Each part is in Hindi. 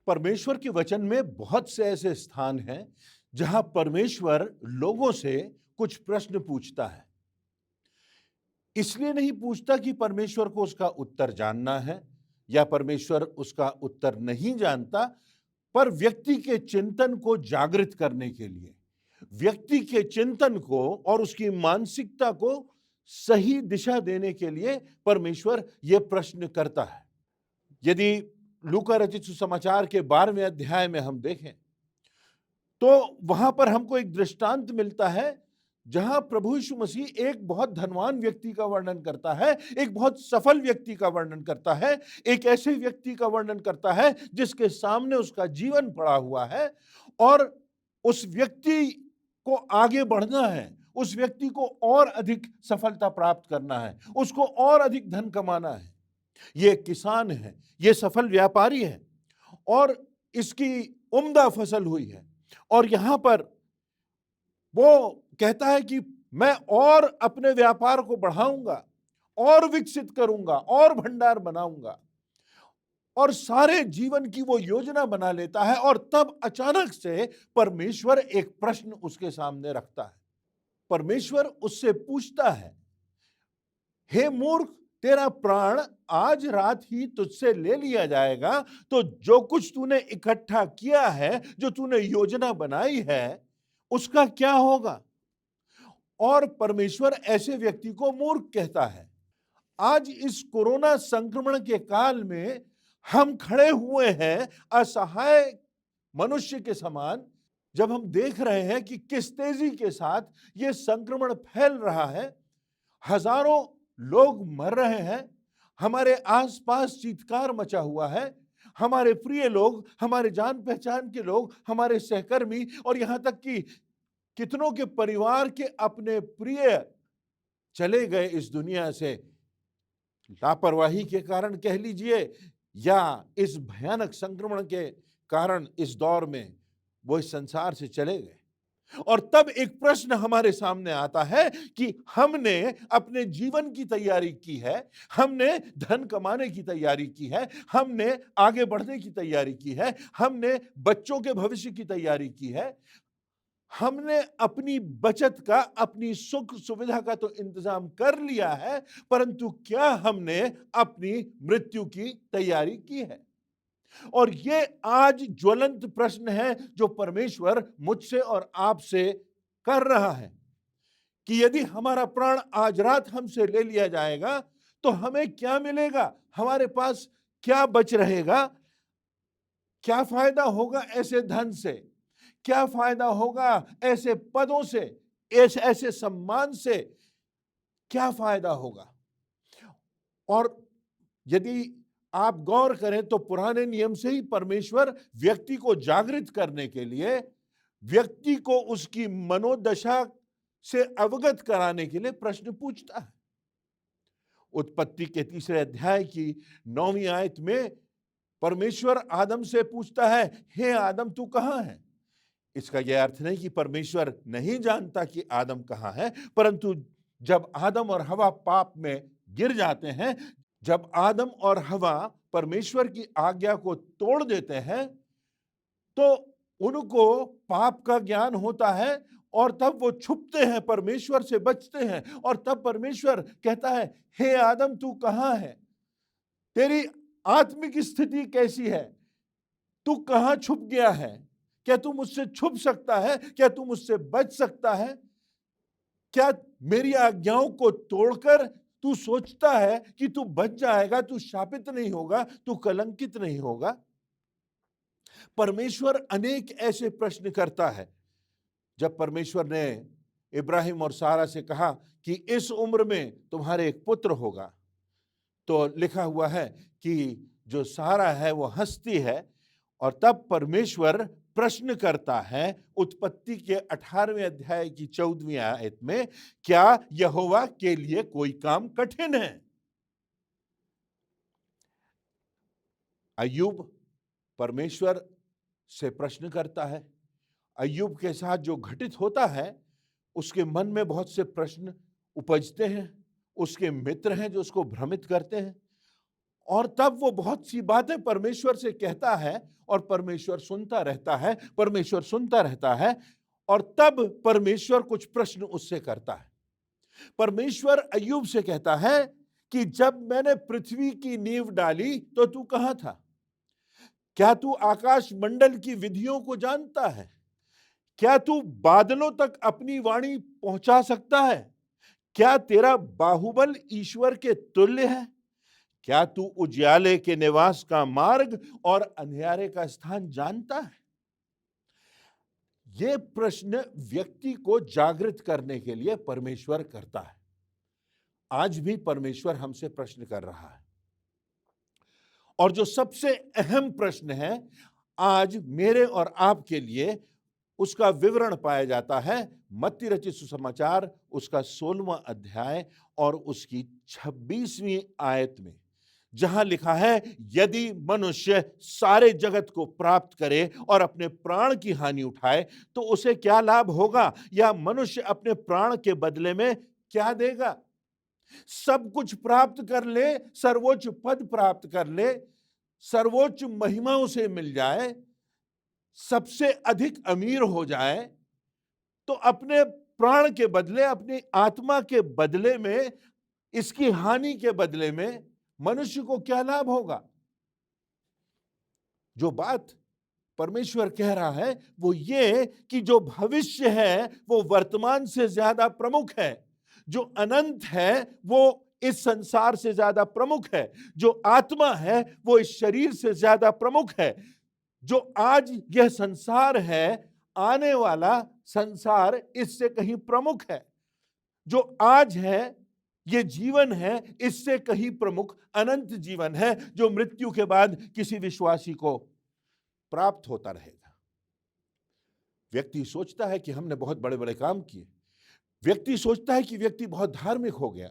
परमेश्वर के वचन में बहुत से ऐसे स्थान हैं जहां परमेश्वर लोगों से कुछ प्रश्न पूछता है। इसलिए नहीं पूछता कि परमेश्वर को उसका उत्तर जानना है या परमेश्वर उसका उत्तर नहीं जानता, पर व्यक्ति के चिंतन को जागृत करने के लिए, व्यक्ति के चिंतन को और उसकी मानसिकता को सही दिशा देने के लिए परमेश्वर यह प्रश्न करता है। यदि लूका रचित सुसमाचार के 12वें अध्याय में हम देखें तो वहां पर हमको एक दृष्टांत मिलता है जहां प्रभु यीशु मसीह एक बहुत धनवान व्यक्ति का वर्णन करता है, एक बहुत सफल व्यक्ति का वर्णन करता है, एक ऐसे व्यक्ति का वर्णन करता है जिसके सामने उसका जीवन पड़ा हुआ है और उस व्यक्ति को आगे बढ़ना है, उस व्यक्ति को और अधिक सफलता प्राप्त करना है, उसको और अधिक धन कमाना है। ये किसान है, ये सफल व्यापारी है और इसकी उम्दा फसल हुई है और यहां पर वो कहता है कि मैं और अपने व्यापार को बढ़ाऊंगा और विकसित करूंगा और भंडार बनाऊंगा और सारे जीवन की वो योजना बना लेता है। और तब अचानक से परमेश्वर एक प्रश्न उसके सामने रखता है। परमेश्वर उससे पूछता है, हे मूर्ख, तेरा प्राण आज रात ही तुझसे ले लिया जाएगा, तो जो कुछ तूने इकट्ठा किया है, जो तूने योजना बनाई है, उसका क्या होगा? और परमेश्वर ऐसे व्यक्ति को मूर्ख कहता है। आज इस कोरोना संक्रमण के काल में हम खड़े हुए हैं असहाय मनुष्य के समान, जब हम देख रहे हैं कि किस तेजी के साथ यह संक्रमण फैल रहा है, हजारों लोग मर रहे हैं, हमारे आसपास चीत्कार मचा हुआ है, हमारे प्रिय लोग, हमारे जान पहचान के लोग, हमारे सहकर्मी और यहां तक कि कितनों के परिवार के अपने प्रिय चले गए इस दुनिया से, लापरवाही के कारण कह लीजिए या इस भयानक संक्रमण के कारण इस दौर में वो इस संसार से चले गए। और तब एक प्रश्न हमारे सामने आता है कि हमने अपने जीवन की तैयारी की है, हमने धन कमाने की तैयारी की है, हमने आगे बढ़ने की तैयारी की है, हमने बच्चों के भविष्य की तैयारी की है, हमने अपनी बचत का, अपनी सुख सुविधा का तो इंतजाम कर लिया है, परंतु क्या हमने अपनी मृत्यु की तैयारी की है? और ये आज ज्वलंत प्रश्न है जो परमेश्वर मुझसे और आपसे कर रहा है कि यदि हमारा प्राण आज रात हमसे ले लिया जाएगा तो हमें क्या मिलेगा, हमारे पास क्या बच रहेगा, क्या फायदा होगा ऐसे धन से, क्या फायदा होगा ऐसे पदों से, ऐसे सम्मान से, क्या फायदा होगा? और यदि आप गौर करें तो पुराने नियम से ही परमेश्वर व्यक्ति को जागृत करने के लिए, व्यक्ति को उसकी मनोदशा से अवगत कराने के लिए प्रश्न पूछता है। उत्पत्ति के 3 अध्याय की 9वीं आयत में परमेश्वर आदम से पूछता है, हे आदम, तू कहां है? इसका यह अर्थ नहीं कि परमेश्वर नहीं जानता कि आदम कहां है, परंतु जब आदम और हवा पाप में गिर जाते हैं, जब आदम और हवा परमेश्वर की आज्ञा को तोड़ देते हैं, तो उनको पाप का ज्ञान होता है और तब वो छुपते हैं, परमेश्वर से बचते हैं। और तब परमेश्वर कहता है, हे आदम, तू कहां है? तेरी आत्मिक स्थिति कैसी है? तू कहां छुप गया है? क्या तू मुझसे छुप सकता है? क्या तू मुझसे बच सकता है? क्या मेरी आज्ञाओं को तोड़कर तू सोचता है कि तू बच जाएगा, तू शापित नहीं होगा, तू कलंकित नहीं होगा? परमेश्वर अनेक ऐसे प्रश्न करता है। जब परमेश्वर ने इब्राहिम और सारा से कहा कि इस उम्र में तुम्हारे एक पुत्र होगा, तो लिखा हुआ है कि जो सारा है वो हंसती है। और तब परमेश्वर प्रश्न करता है उत्पत्ति के 18वें अध्याय की 14वीं आयत में, क्या यहोवा के लिए कोई काम कठिन है? अय्यूब परमेश्वर से प्रश्न करता है। अय्यूब के साथ जो घटित होता है उसके मन में बहुत से प्रश्न उपजते हैं, उसके मित्र हैं जो उसको भ्रमित करते हैं और तब वो बहुत सी बातें परमेश्वर से कहता है और परमेश्वर सुनता रहता है, परमेश्वर सुनता रहता है। और तब परमेश्वर कुछ प्रश्न उससे करता है। परमेश्वर अय्यूब से कहता है कि जब मैंने पृथ्वी की नींव डाली तो तू कहां था? क्या तू आकाश मंडल की विधियों को जानता है? क्या तू बादलों तक अपनी वाणी पहुंचा सकता है? क्या तेरा बाहुबल ईश्वर के तुल्य है? क्या तू उजियाले के निवास का मार्ग और अंधियारे का स्थान जानता है? यह प्रश्न व्यक्ति को जागृत करने के लिए परमेश्वर करता है। आज भी परमेश्वर हमसे प्रश्न कर रहा है। और जो सबसे अहम प्रश्न है आज मेरे और आपके लिए, उसका विवरण पाया जाता है मत्ती रचित सुसमाचार उसका 16वां अध्याय और उसकी 26वीं आयत में, जहां लिखा है, यदि मनुष्य सारे जगत को प्राप्त करे और अपने प्राण की हानि उठाए तो उसे क्या लाभ होगा? या मनुष्य अपने प्राण के बदले में क्या देगा? सब कुछ प्राप्त कर ले, सर्वोच्च पद प्राप्त कर ले, सर्वोच्च महिमा उसे मिल जाए, सबसे अधिक अमीर हो जाए, तो अपने प्राण के बदले, अपनी आत्मा के बदले में, इसकी हानि के बदले में मनुष्य को क्या लाभ होगा? जो बात परमेश्वर कह रहा है वो ये कि जो भविष्य है वो वर्तमान से ज्यादा प्रमुख है, जो अनंत है वो इस संसार से ज्यादा प्रमुख है, जो आत्मा है वो इस शरीर से ज्यादा प्रमुख है। जो आज यह संसार है, आने वाला संसार इससे कहीं प्रमुख है। जो आज है, ये जीवन है, इससे कहीं प्रमुख अनंत जीवन है, जो मृत्यु के बाद किसी विश्वासी को प्राप्त होता रहेगा। व्यक्ति सोचता है कि हमने बहुत बड़े बड़े काम किए, व्यक्ति सोचता है कि व्यक्ति बहुत धार्मिक हो गया।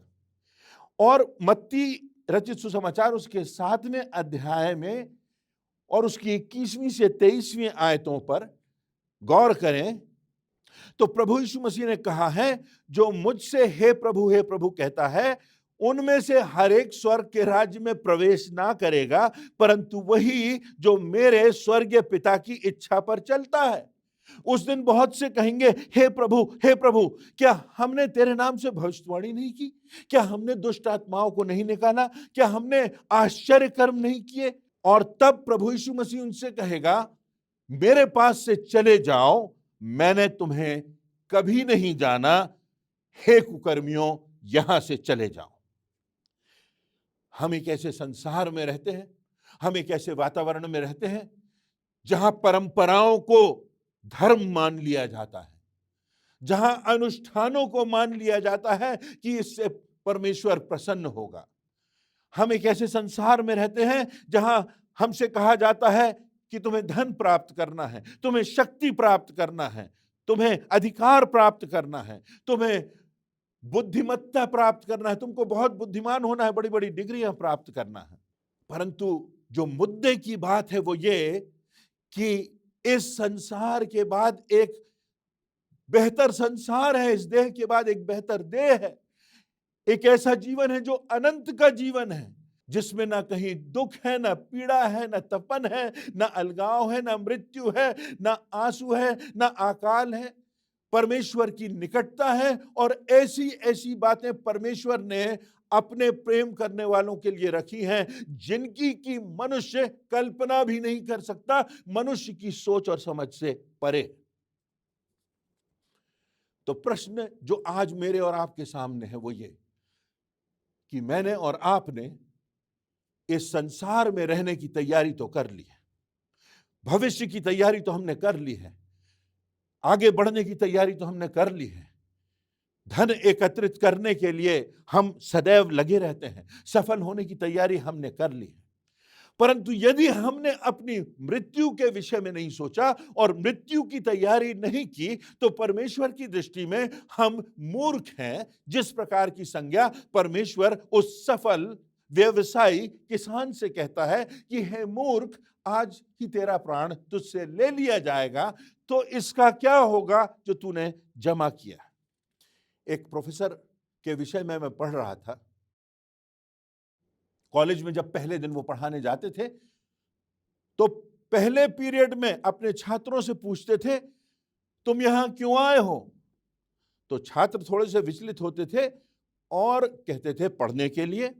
और मत्ती रचित सुसमाचार उसके 7वें अध्याय में और उसकी 21वीं से 23वीं आयतों पर गौर करें तो प्रभु यीशु मसीह ने कहा है, जो मुझसे हे प्रभु कहता है, उनमें से हर एक स्वर्ग के राज्य में प्रवेश ना करेगा, परंतु वही जो मेरे स्वर्गीय पिता की इच्छा पर चलता है। उस दिन बहुत से कहेंगे, हे प्रभु, क्या हमने तेरे नाम से भविष्यवाणी नहीं की? क्या हमने दुष्ट आत्माओं को नहीं निकाला? क्या हमने आश्चर्य कर्म नहीं किए? और तब प्रभु यीशु मसीह उनसे कहेगा, मेरे पास से चले जाओ, मैंने तुम्हें कभी नहीं जाना, हे कुकर्मियों, यहां से चले जाओ। हम एक ऐसे संसार में रहते हैं, हम एक ऐसे वातावरण में रहते हैं जहां परंपराओं को धर्म मान लिया जाता है, जहां अनुष्ठानों को मान लिया जाता है कि इससे परमेश्वर प्रसन्न होगा। हम एक ऐसे संसार में रहते हैं जहां हमसे कहा जाता है कि तुम्हें धन प्राप्त करना है, तुम्हें शक्ति प्राप्त करना है, तुम्हें अधिकार प्राप्त करना है, तुम्हें बुद्धिमत्ता प्राप्त करना है, तुमको बहुत बुद्धिमान होना है, बड़ी बड़ी डिग्रियां प्राप्त करना है। परंतु जो मुद्दे की बात है वो ये कि इस संसार के बाद एक बेहतर संसार है, इस देह के बाद एक बेहतर देह है, एक ऐसा जीवन है जो अनंत का जीवन है, जिसमें ना कहीं दुख है, ना पीड़ा है, ना तपन है, ना अलगाव है, ना मृत्यु है, ना आंसू है, ना अकाल है। परमेश्वर की निकटता है और ऐसी ऐसी बातें परमेश्वर ने अपने प्रेम करने वालों के लिए रखी हैं जिनकी की मनुष्य कल्पना भी नहीं कर सकता, मनुष्य की सोच और समझ से परे। तो प्रश्न जो आज मेरे और आपके सामने है वो ये कि मैंने और आपने इस संसार में रहने की तैयारी तो कर ली है, भविष्य की तैयारी तो हमने कर ली है, आगे बढ़ने की तैयारी तो हमने कर ली है, धन एकत्रित करने के लिए हम सदैव लगे रहते हैं, सफल होने की तैयारी हमने कर ली है। परंतु यदि हमने अपनी मृत्यु के विषय में नहीं सोचा और मृत्यु की तैयारी नहीं की तो परमेश्वर की दृष्टि में हम मूर्ख हैं। जिस प्रकार की संज्ञा परमेश्वर उस सफल व्यवसायी किसान से कहता है कि हे मूर्ख, आज ही तेरा प्राण तुझसे ले लिया जाएगा, तो इसका क्या होगा जो तूने जमा किया। एक प्रोफेसर के विषय में मैं पढ़ रहा था कॉलेज में जब पहले दिन वो पढ़ाने जाते थे तो पहले पीरियड में अपने छात्रों से पूछते थे, तुम यहां क्यों आए हो? तो छात्र थोड़े से विचलित होते थे और कहते थे पढ़ने के लिए।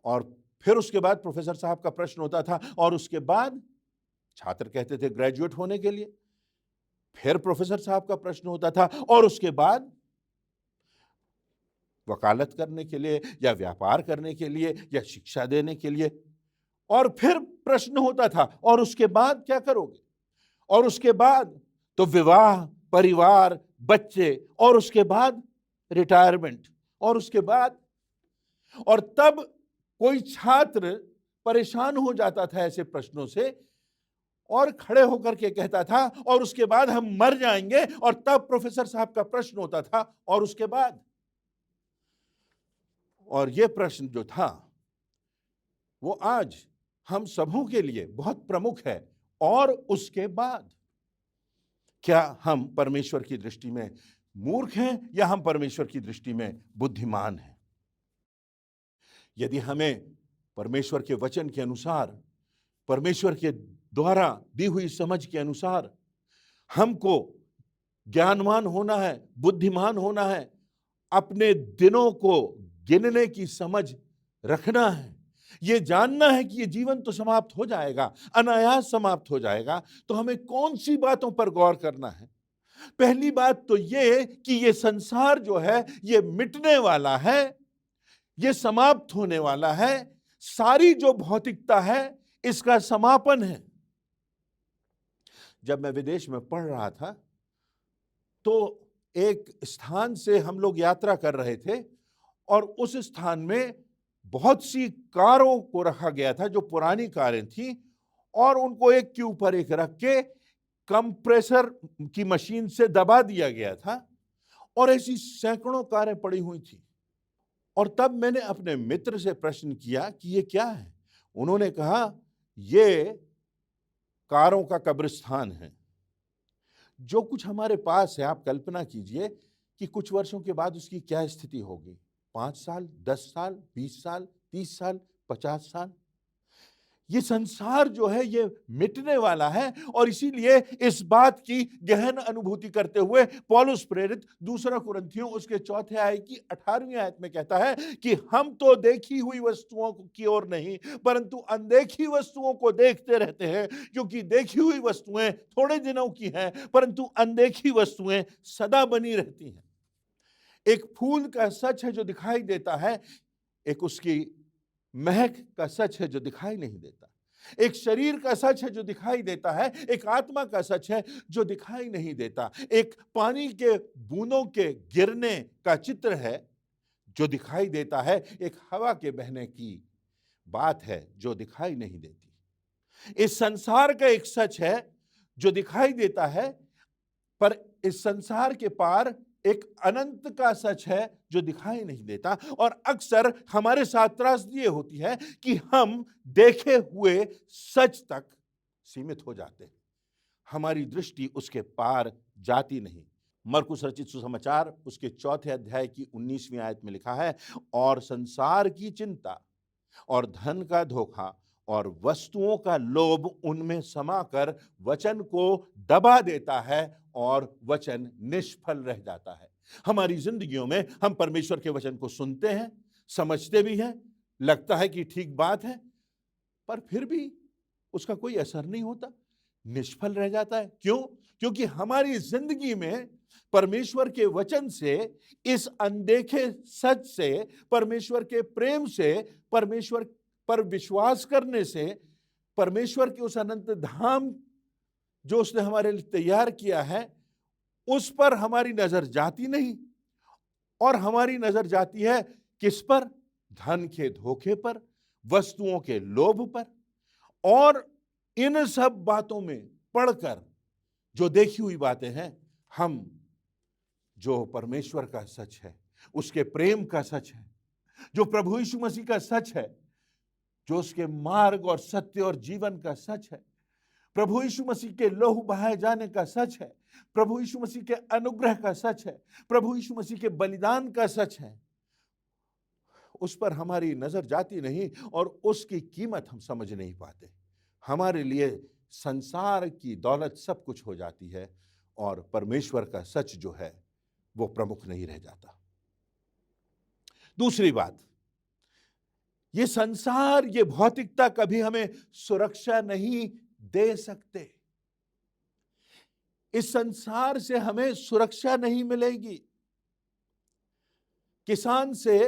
और फिर उसके बाद प्रोफेसर साहब का प्रश्न होता था, और उसके बाद छात्र कहते थे ग्रेजुएट होने के लिए। फिर प्रोफेसर साहब का प्रश्न होता था, और उसके बाद वकालत करने के लिए या व्यापार करने के लिए या शिक्षा देने के लिए। और फिर प्रश्न होता था, और उसके बाद क्या करोगे? और उसके बाद तो विवाह, परिवार, बच्चे, और उसके बाद रिटायरमेंट, और उसके बाद। और तब कोई छात्र परेशान हो जाता था ऐसे प्रश्नों से और खड़े होकर के कहता था, और उसके बाद हम मर जाएंगे। और तब प्रोफेसर साहब का प्रश्न होता था, और उसके बाद। और यह प्रश्न जो था वो आज हम सबों के लिए बहुत प्रमुख है। और उसके बाद क्या हम परमेश्वर की दृष्टि में मूर्ख हैं या हम परमेश्वर की दृष्टि में बुद्धिमान हैं? यदि हमें परमेश्वर के वचन के अनुसार, परमेश्वर के द्वारा दी हुई समझ के अनुसार हमको ज्ञानवान होना है, बुद्धिमान होना है, अपने दिनों को गिनने की समझ रखना है, ये जानना है कि ये जीवन तो समाप्त हो जाएगा, अनायास समाप्त हो जाएगा, तो हमें कौन सी बातों पर गौर करना है? पहली बात तो ये कि ये संसार जो है ये मिटने वाला है, ये समाप्त होने वाला है। सारी जो भौतिकता है इसका समापन है। जब मैं विदेश में पढ़ रहा था तो एक स्थान से हम लोग यात्रा कर रहे थे, और उस स्थान में बहुत सी कारों को रखा गया था जो पुरानी कारें थी, और उनको एक के ऊपर एक रख के कंप्रेसर की मशीन से दबा दिया गया था, और ऐसी सैकड़ों कारें पड़ी हुई थी। और तब मैंने अपने मित्र से प्रश्न किया कि ये क्या है? उन्होंने कहा ये कारों का कब्रिस्तान है। जो कुछ हमारे पास है, आप कल्पना कीजिए कि कुछ वर्षों के बाद उसकी क्या स्थिति होगी। 5 साल, 10 साल, 20 साल, 30 साल, 50 साल। ये संसार जो है ये मिटने वाला है। और इसीलिए इस बात की गहन अनुभूति करते हुए पौलुस प्रेरित दूसरा कुरिन्थियों उसके 4 अध्याय की 18वीं आयत में कहता है कि हम तो देखी हुई वस्तुओं की ओर नहीं परंतु अनदेखी वस्तुओं को देखते रहते हैं, क्योंकि देखी हुई वस्तुएं थोड़े दिनों की हैं परंतु अनदेखी वस्तुएं सदा बनी रहती हैं। एक फूल का सच है जो दिखाई देता है, एक उसकी महक का सच है जो दिखाई नहीं देता। एक शरीर का सच है जो दिखाई देता है, एक आत्मा का सच है जो दिखाई नहीं देता। एक पानी के बूंदों के गिरने का चित्र है जो दिखाई देता है, एक हवा के बहने की बात है जो दिखाई नहीं देती। इस संसार का एक सच है जो दिखाई देता है, पर इस संसार के पार एक अनंत का सच है जो दिखाई नहीं देता। और अक्सर हमारे साथ त्रासदी ये होती है कि हम देखे हुए सच तक सीमित हो जाते हैं, हमारी दृष्टि उसके पार जाती नहीं। मरकुस रचित सुसमाचार उसके 4 अध्याय की 19वीं आयत में लिखा है, और संसार की चिंता और धन का धोखा और वस्तुओं का लोभ उनमें समाकर वचन को दबा देता है और वचन निष्फल रह जाता है। हमारी जिंदगियों में हम परमेश्वर के वचन को सुनते हैं, समझते भी हैं, लगता है कि ठीक बात है, पर फिर भी उसका कोई असर नहीं होता, निष्फल रह जाता है। क्यों? क्योंकि हमारी जिंदगी में परमेश्वर के वचन से, इस अनदेखे सच से, परमेश्वर के प्रेम से, परमेश्वर पर विश्वास करने से, परमेश्वर के उस अनंत धाम जो उसने हमारे लिए तैयार किया है उस पर हमारी नजर जाती नहीं, और हमारी नजर जाती है किस पर? धन के धोखे पर, वस्तुओं के लोभ पर। और इन सब बातों में पढ़कर जो देखी हुई बातें हैं, हम जो परमेश्वर का सच है, उसके प्रेम का सच है, जो प्रभु यीशु मसीह का सच है, जो उसके मार्ग और सत्य और जीवन का सच है, प्रभु यीशु मसीह के लहू बहाए जाने का सच है, प्रभु यीशु मसीह के अनुग्रह का सच है, प्रभु यीशु मसीह के बलिदान का सच है, उस पर हमारी नजर जाती नहीं और उसकी कीमत हम समझ नहीं पाते। हमारे लिए संसार की दौलत सब कुछ हो जाती है और परमेश्वर का सच जो है वो प्रमुख नहीं रह जाता। दूसरी बात, ये संसार, ये भौतिकता कभी हमें सुरक्षा नहीं दे सकते। इस संसार से हमें सुरक्षा नहीं मिलेगी। किसान से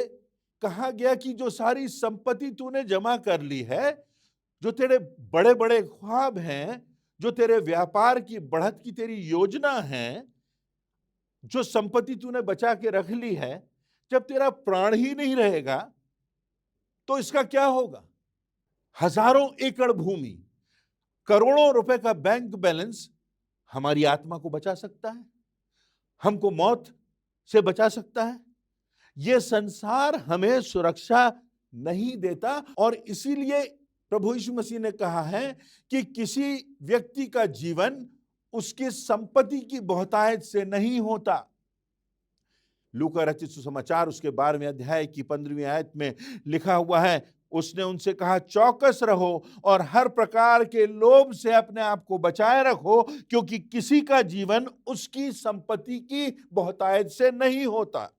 कहा गया कि जो सारी संपत्ति तूने जमा कर ली है, जो तेरे बड़े बड़े ख्वाब हैं, जो तेरे व्यापार की बढ़त की तेरी योजना है, जो संपत्ति तूने बचा के रख ली है, जब तेरा प्राण ही नहीं रहेगा तो इसका क्या होगा? हजारों एकड़ भूमि, करोड़ों रुपए का बैंक बैलेंस हमारी आत्मा को बचा सकता है, हमको मौत से बचा सकता है। यह संसार हमें सुरक्षा नहीं देता और इसीलिए प्रभु यीशु मसीह ने कहा है कि किसी व्यक्ति का जीवन उसकी संपत्ति की बहुतायत से नहीं होता। लूका रचित सुसमाचार उसके 12वें अध्याय की 15वीं आयत में लिखा हुआ है, उसने उनसे कहा, चौकस रहो और हर प्रकार के लोभ से अपने आप को बचाए रखो, क्योंकि किसी का जीवन उसकी संपत्ति की बहुतायत से नहीं होता।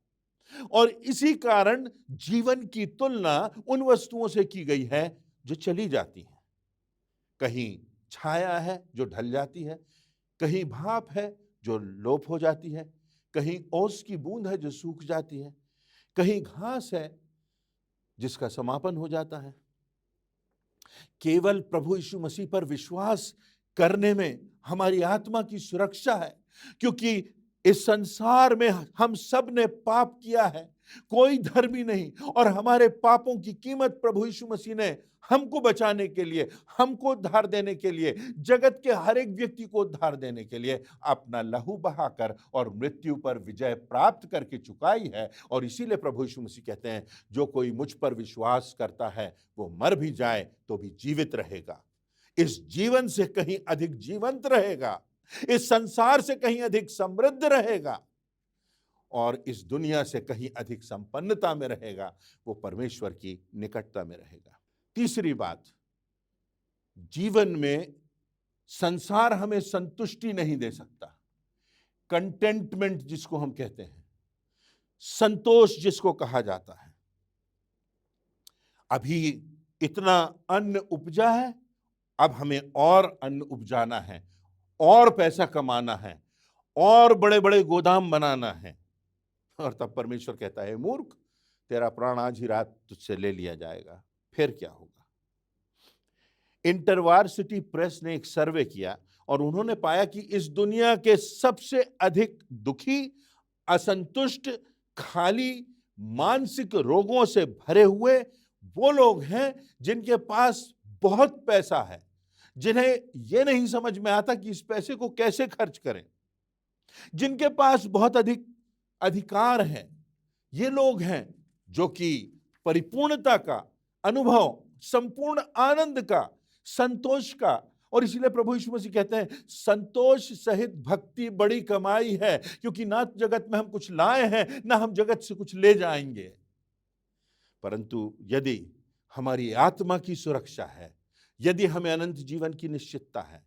और इसी कारण जीवन की तुलना उन वस्तुओं से की गई है जो चली जाती हैं। कहीं छाया है जो ढल जाती है, कहीं भाप है जो लोप हो जाती है, कहीं ओस की बूंद है जो सूख जाती है, कहीं घास है जिसका समापन हो जाता है। केवल प्रभु यीशु मसीह पर विश्वास करने में हमारी आत्मा की सुरक्षा है, क्योंकि इस संसार में हम सब ने पाप किया है, कोई धर्मी नहीं, और हमारे पापों की कीमत प्रभु यीशु मसीह ने हमको बचाने के लिए, हमको उद्धार देने के लिए, जगत के हर एक व्यक्ति को उद्धार देने के लिए अपना लहू बहाकर और मृत्यु पर विजय प्राप्त करके चुकाई है। और इसीलिए प्रभु यीशु मसीह कहते हैं, जो कोई मुझ पर विश्वास करता है वो मर भी जाए तो भी जीवित रहेगा, इस जीवन से कहीं अधिक जीवंत रहेगा, इस संसार से कहीं अधिक समृद्ध रहेगा और इस दुनिया से कहीं अधिक संपन्नता में रहेगा, वो परमेश्वर की निकटता में रहेगा। तीसरी बात, जीवन में संसार हमें संतुष्टि नहीं दे सकता। कंटेंटमेंट जिसको हम कहते हैं, संतोष जिसको कहा जाता है। अभी इतना अन्न उपजा है, अब हमें और अन्न उपजाना है, और पैसा कमाना है, और बड़े बड़े गोदाम बनाना है। और तब परमेश्वर कहता है, मूर्ख, तेरा प्राण आज ही रात तुझसे ले लिया जाएगा, फिर क्या होगा? इंटरवार्सिटी प्रेस ने एक सर्वे किया और उन्होंने पाया कि इस दुनिया के सबसे अधिक दुखी, असंतुष्ट, खाली, मानसिक रोगों से भरे हुए वो लोग हैं जिनके पास बहुत पैसा है, जिन्हें यह नहीं समझ में आता कि इस पैसे को कैसे खर्च करें, जिनके पास बहुत अधिक अधिकार है। ये लोग हैं जो कि परिपूर्णता का अनुभव, संपूर्ण आनंद का, संतोष का, और इसलिए प्रभु यीशु मसीह कहते हैं, संतोष सहित भक्ति बड़ी कमाई है, क्योंकि ना जगत में हम कुछ लाए हैं, ना हम जगत से कुछ ले जाएंगे। परंतु यदि हमारी आत्मा की सुरक्षा है, यदि हमें अनंत जीवन की निश्चितता है,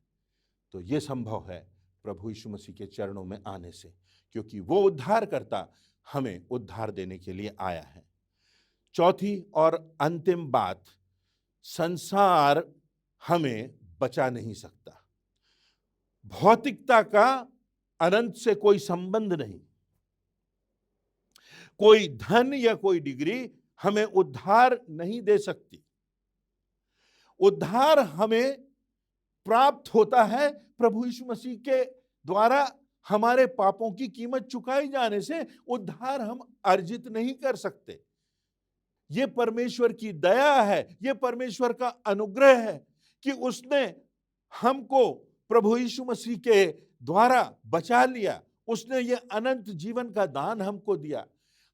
तो यह संभव है प्रभु यीशु मसीह के चरणों में आने से, क्योंकि वो उद्धारकर्ता हमें उद्धार देने के लिए आया है। चौथी और अंतिम बात, संसार हमें बचा नहीं सकता। भौतिकता का अनंत से कोई संबंध नहीं। कोई धन या कोई डिग्री हमें उद्धार नहीं दे सकती। उद्धार हमें प्राप्त होता है प्रभु यीशु मसीह के द्वारा। हमारे पापों की कीमत चुकाई जाने से उद्धार हम अर्जित नहीं कर सकते। यह परमेश्वर की दया है, यह परमेश्वर का अनुग्रह है कि उसने हमको प्रभु यीशु मसीह के द्वारा बचा लिया। उसने ये अनंत जीवन का दान हमको दिया,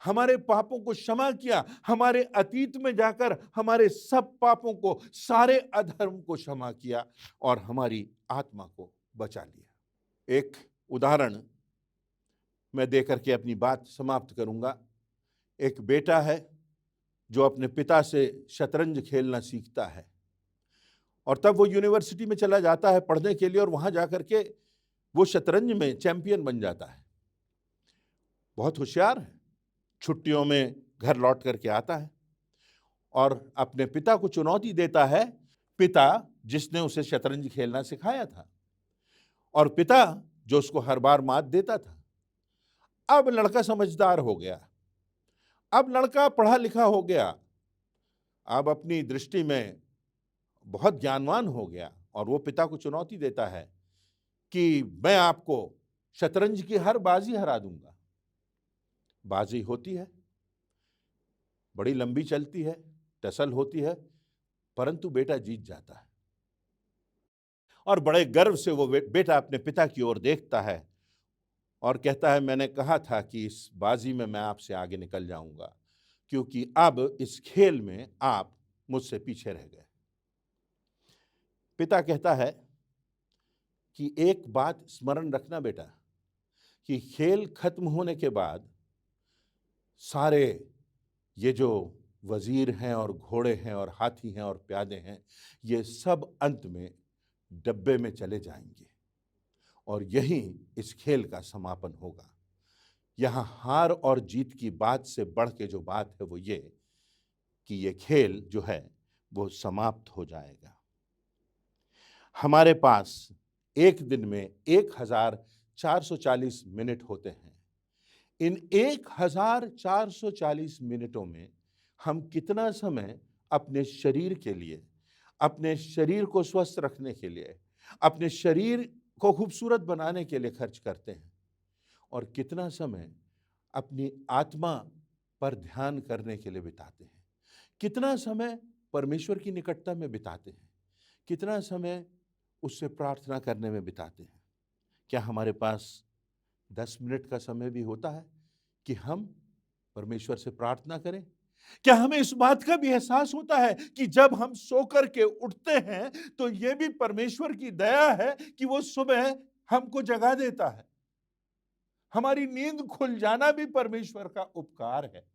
हमारे पापों को क्षमा किया, हमारे अतीत में जाकर हमारे सब पापों को, सारे अधर्म को क्षमा किया और हमारी आत्मा को बचा लिया। एक उदाहरण मैं देकर के अपनी बात समाप्त करूंगा। एक बेटा है जो अपने पिता से शतरंज खेलना सीखता है और तब वो यूनिवर्सिटी में चला जाता है पढ़ने के लिए और वहां जाकर के वो शतरंज में चैंपियन बन जाता है। बहुत होशियार है। छुट्टियों में घर लौट करके आता है और अपने पिता को चुनौती देता है, पिता जिसने उसे शतरंज खेलना सिखाया था और पिता जो उसको हर बार मात देता था। अब लड़का समझदार हो गया, अब लड़का पढ़ा लिखा हो गया, अब अपनी दृष्टि में बहुत ज्ञानवान हो गया और वो पिता को चुनौती देता है कि मैं आपको शतरंज की हर बाजी हरा दूंगा। बाजी होती है, बड़ी लंबी चलती है, टसल होती है, परंतु बेटा जीत जाता है और बड़े गर्व से वो बेटा अपने पिता की ओर देखता है और कहता है, मैंने कहा था कि इस बाजी में मैं आपसे आगे निकल जाऊंगा, क्योंकि अब इस खेल में आप मुझसे पीछे रह गए। पिता कहता है कि एक बात स्मरण रखना बेटा, कि खेल खत्म होने के बाद सारे ये जो वजीर हैं और घोड़े हैं और हाथी हैं और प्यादे हैं, ये सब अंत में डब्बे में चले जाएंगे और यही इस खेल का समापन होगा। यहाँ हार और जीत की बात से बढ़ के जो बात है वो ये कि ये खेल जो है वो समाप्त हो जाएगा। हमारे पास एक दिन में 1440 मिनट होते हैं। इन 1440 मिनटों में हम कितना समय अपने शरीर के लिए, अपने शरीर को स्वस्थ रखने के लिए, अपने शरीर को खूबसूरत बनाने के लिए खर्च करते हैं और कितना समय अपनी आत्मा पर ध्यान करने के लिए बिताते हैं, कितना समय परमेश्वर की निकटता में बिताते हैं, कितना समय उससे प्रार्थना करने में बिताते हैं। क्या हमारे पास 10 मिनट का समय भी होता है कि हम परमेश्वर से प्रार्थना करें? क्या हमें इस बात का भी एहसास होता है कि जब हम सो कर के उठते हैं तो यह भी परमेश्वर की दया है कि वो सुबह हमको जगा देता है? हमारी नींद खुल जाना भी परमेश्वर का उपकार है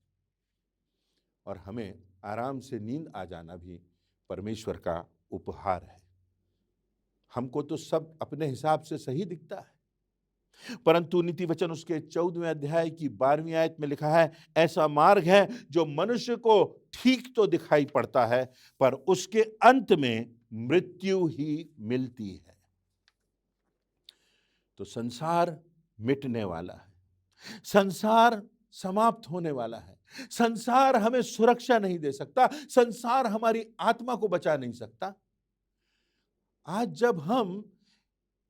और हमें आराम से नींद आ जाना भी परमेश्वर का उपहार है। हमको तो सब अपने हिसाब से सही दिखता है, परंतु नीति वचन उसके 14वें अध्याय की 12वीं आयत में लिखा है, ऐसा मार्ग है जो मनुष्य को ठीक तो दिखाई पड़ता है पर उसके अंत में मृत्यु ही मिलती है। तो संसार मिटने वाला है, संसार समाप्त होने वाला है, संसार हमें सुरक्षा नहीं दे सकता, संसार हमारी आत्मा को बचा नहीं सकता। आज जब हम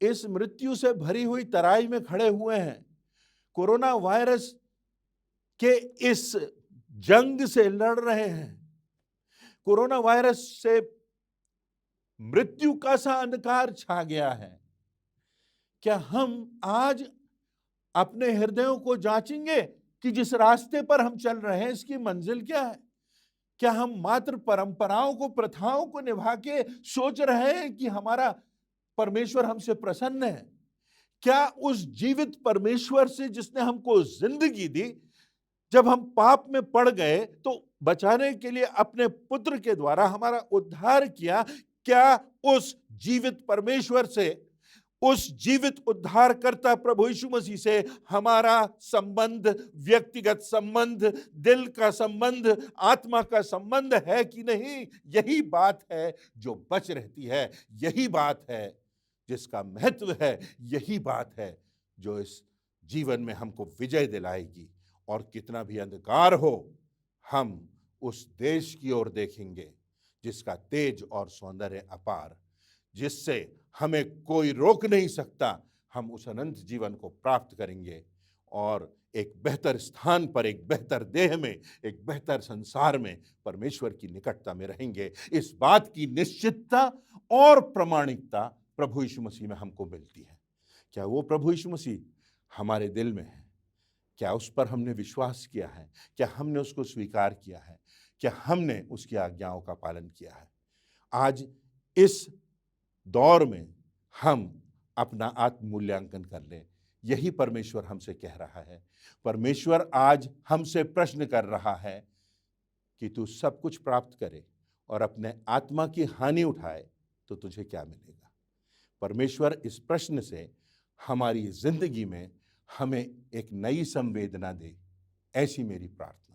इस मृत्यु से भरी हुई तराई में खड़े हुए हैं, कोरोना वायरस के इस जंग से लड़ रहे हैं, कोरोना वायरस से मृत्यु का सा अंधकार छा गया है, क्या हम आज अपने हृदयों को जांचेंगे कि जिस रास्ते पर हम चल रहे हैं इसकी मंजिल क्या है? क्या हम मात्र परंपराओं को, प्रथाओं को निभा के सोच रहे हैं कि हमारा परमेश्वर हमसे प्रसन्न है? क्या उस जीवित परमेश्वर से जिसने हमको जिंदगी दी, जब हम पाप में पड़ गए तो बचाने के लिए अपने पुत्र के द्वारा हमारा उद्धार किया, क्या उस जीवित परमेश्वर से, उस जीवित उद्धारकर्ता प्रभु यीशु मसीह से हमारा संबंध, व्यक्तिगत संबंध, दिल का संबंध, आत्मा का संबंध है कि नहीं? यही बात है जो बच रहती है, यही बात है जिसका महत्व है, यही बात है जो इस जीवन में हमको विजय दिलाएगी। और कितना भी अंधकार हो, हम उस देश की ओर देखेंगे जिसका तेज और सौंदर्य अपार, जिससे हमें कोई रोक नहीं सकता। हम उस अनंत जीवन को प्राप्त करेंगे और एक बेहतर स्थान पर, एक बेहतर देह में, एक बेहतर संसार में परमेश्वर की निकटता में रहेंगे। इस बात की निश्चितता और प्रामाणिकता प्रभु यीशु मसीह में हमको मिलती है। क्या वो प्रभु यीशु मसीह हमारे दिल में है? क्या उस पर हमने विश्वास किया है? क्या हमने उसको स्वीकार किया है? क्या हमने उसकी आज्ञाओं का पालन किया है? आज इस दौर में हम अपना आत्म मूल्यांकन कर लें, यही परमेश्वर हमसे कह रहा है। परमेश्वर आज हमसे प्रश्न कर रहा है कि तू सब कुछ प्राप्त करे और अपने आत्मा की हानि उठाए तो तुझे क्या मिलेगा। परमेश्वर इस प्रश्न से हमारी जिंदगी में हमें एक नई संवेदना दे, ऐसी मेरी प्रार्थना।